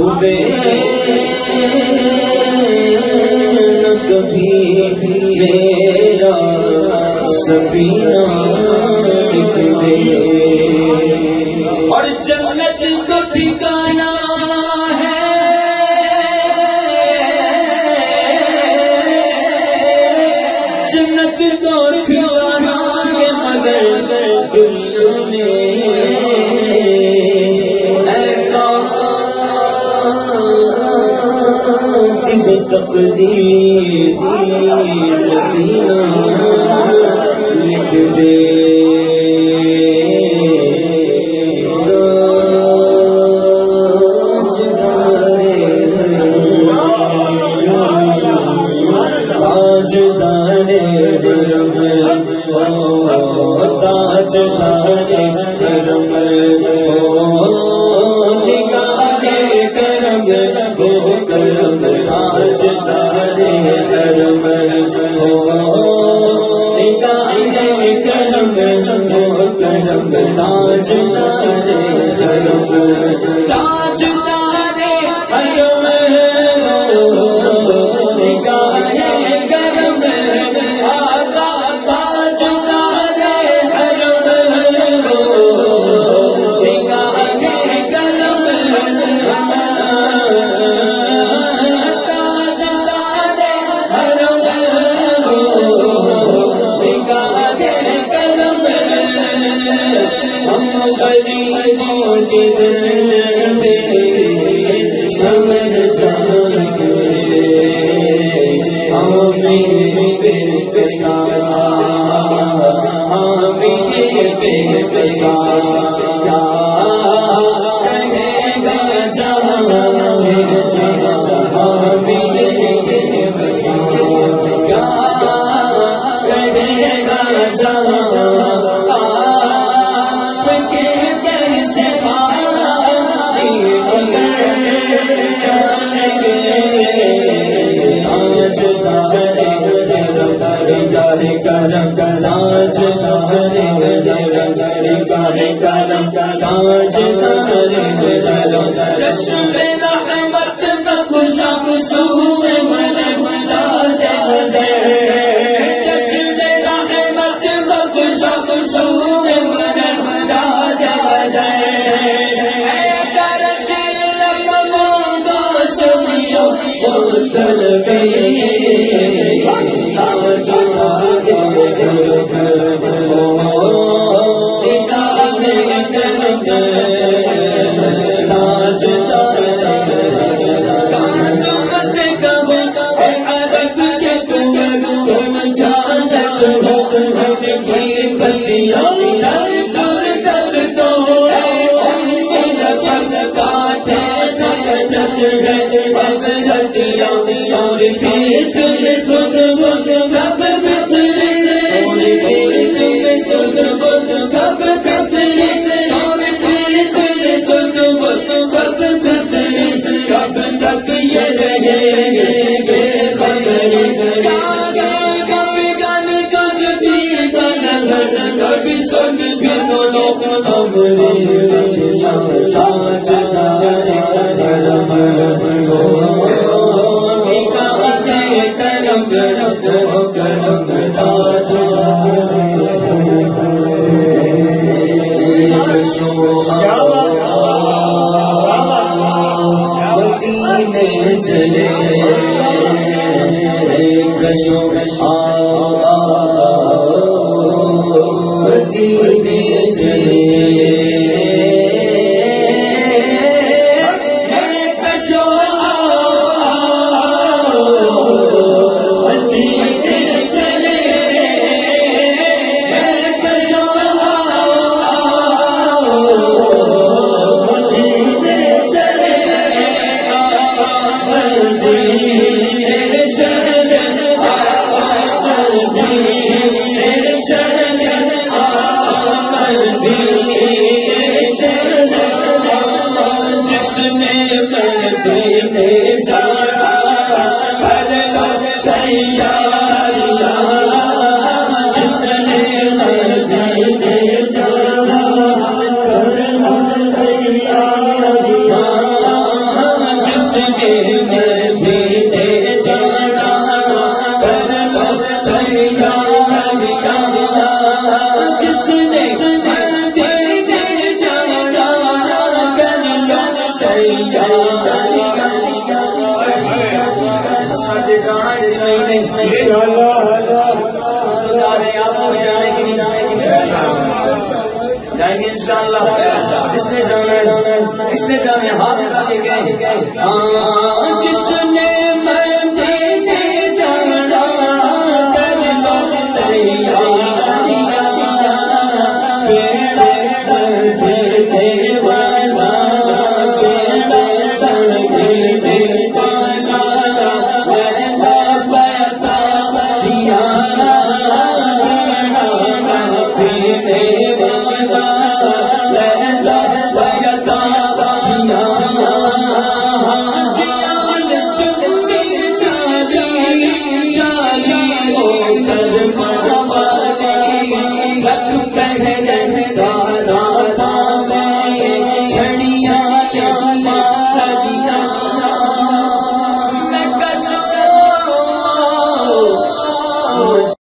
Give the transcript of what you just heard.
ڈوبے نہ کبھی میرا سفینہ لکھ دے، اور جنت کو ٹھکانا ہے جنت کو ٹھکانا ہے مگر دنیا میں تقدیر مدینہ لکھ دے، تاجدار حرم تاجدار حرم نگاہ کرم وہ کرم تاجدار حرم نگاہ کرم وہ کرم تاجدار حرم تاجدار حرم نگاہ کرم آقا تاجدار حرم نگاہ کرم غریبوں کے دل میں سمجھ جائیں گے، آمین بالکسا آمین بالکسا کیا کہے گا جہاں آمین بالکسا کیا کہے گا جہاں کرم تاج جشن رحمت بخشا سوز ملک جشن رحمت بخشا سوز ملک چلے کشو مدینے چلے تو جا رہے ہیں، آپ لوگ جانے کی نہیں جائیں گے انشاءاللہ. جس نے جانا ہے، جس نے جانا ہے ہاتھ اٹھا کے گئے.